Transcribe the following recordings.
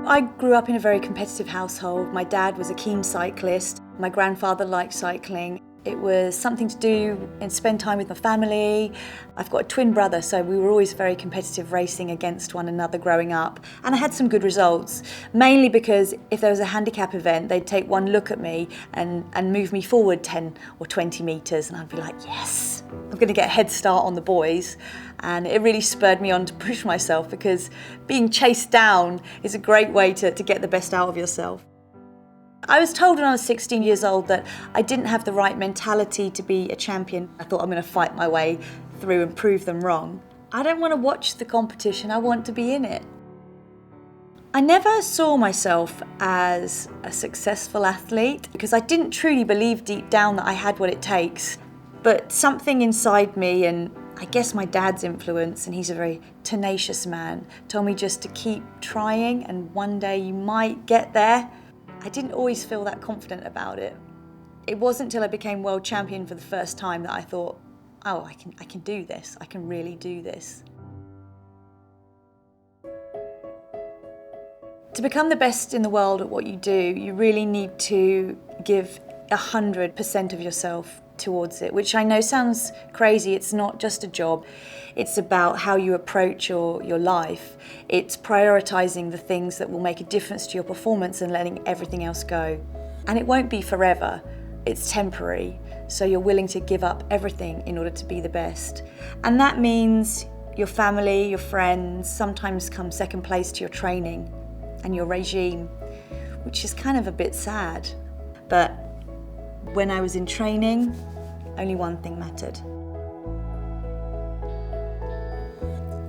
I grew up in a very competitive household. My dad was a keen cyclist. My grandfather liked cycling. It was something to do and spend time with my family. I've got a twin brother, so we were always very competitive, racing against one another growing up. And I had some good results, mainly because if there was a handicap event, they'd take one look at me and move me forward 10 or 20 metres, and I'd be like, yes, I'm going to get a head start on the boys. And it really spurred me on to push myself, because being chased down is a great way to get the best out of yourself. I was told when I was 16 years old that I didn't have the right mentality to be a champion. I thought, I'm going to fight my way through and prove them wrong. I don't want to watch the competition, I want to be in it. I never saw myself as a successful athlete because I didn't truly believe deep down that I had what it takes. But something inside me, and I guess my dad's influence, and he's a very tenacious man, told me just to keep trying and one day you might get there. I didn't always feel that confident about it. It wasn't until I became world champion for the first time that I thought, oh, I can do this. I can really do this. To become the best in the world at what you do, you really need to give 100% of yourself towards it, which I know sounds crazy. It's not just a job. It's about how you approach your life. It's prioritizing the things that will make a difference to your performance and letting everything else go. And it won't be forever. It's temporary. So you're willing to give up everything in order to be the best. And that means your family, your friends sometimes come second place to your training and your regime, which is kind of a bit sad. But when I was in training, only one thing mattered.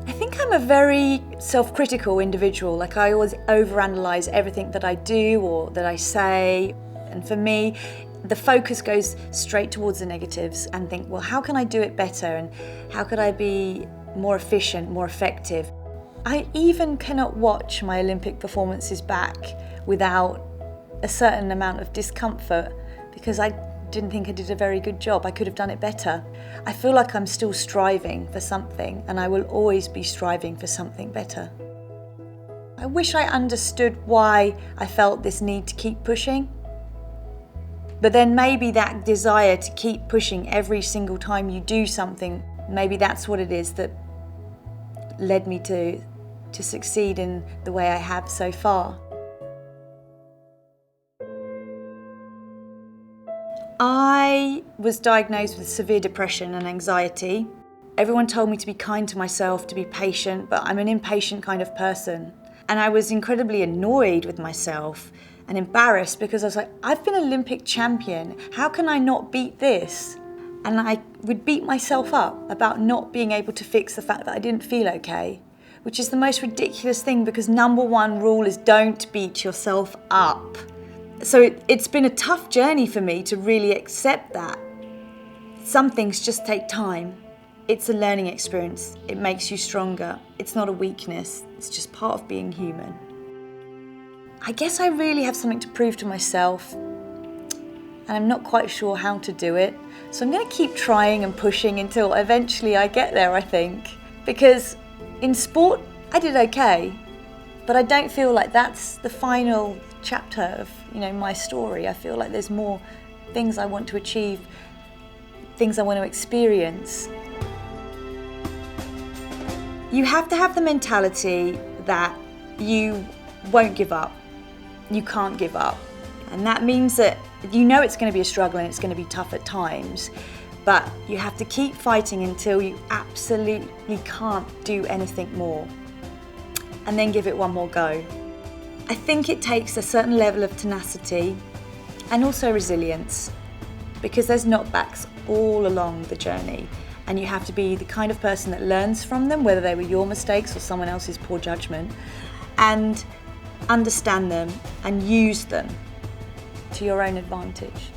I think I'm a very self-critical individual. Like, I always overanalyze everything that I do or that I say. And for me, the focus goes straight towards the negatives and think, well, how can I do it better? And how could I be more efficient, more effective? I even cannot watch my Olympic performances back without a certain amount of discomfort, because I didn't think I did a very good job. I could have done it better. I feel like I'm still striving for something, and I will always be striving for something better. I wish I understood why I felt this need to keep pushing. But then maybe that desire to keep pushing every single time you do something, maybe that's what it is that led me to succeed in the way I have so far. I was diagnosed with severe depression and anxiety. Everyone told me to be kind to myself, to be patient, but I'm an impatient kind of person. And I was incredibly annoyed with myself and embarrassed, because I was like, I've been Olympic champion. How can I not beat this? And I would beat myself up about not being able to fix the fact that I didn't feel okay, which is the most ridiculous thing, because number one rule is don't beat yourself up. So it's been a tough journey for me to really accept that. Some things just take time. It's a learning experience. It makes you stronger. It's not a weakness. It's just part of being human. I guess I really have something to prove to myself, and I'm not quite sure how to do it. So I'm going to keep trying and pushing until eventually I get there, I think. Because in sport, I did okay, but I don't feel like that's the final chapter of, my story. I feel like there's more things I want to achieve, things I want to experience. You have to have the mentality that you won't give up. You can't give up. And that means that it's going to be a struggle and it's going to be tough at times, but you have to keep fighting until you absolutely can't do anything more, and then give it one more go. I think it takes a certain level of tenacity and also resilience, because there's knockbacks all along the journey, and you have to be the kind of person that learns from them, whether they were your mistakes or someone else's poor judgment, and understand them and use them to your own advantage.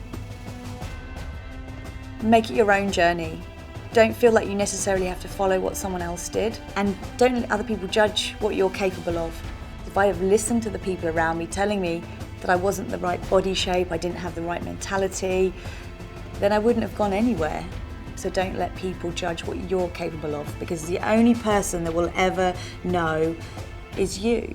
Make it your own journey. Don't feel like you necessarily have to follow what someone else did, and don't let other people judge what you're capable of. If I have listened to the people around me telling me that I wasn't the right body shape, I didn't have the right mentality, then I wouldn't have gone anywhere. So don't let people judge what you're capable of, because the only person that will ever know is you.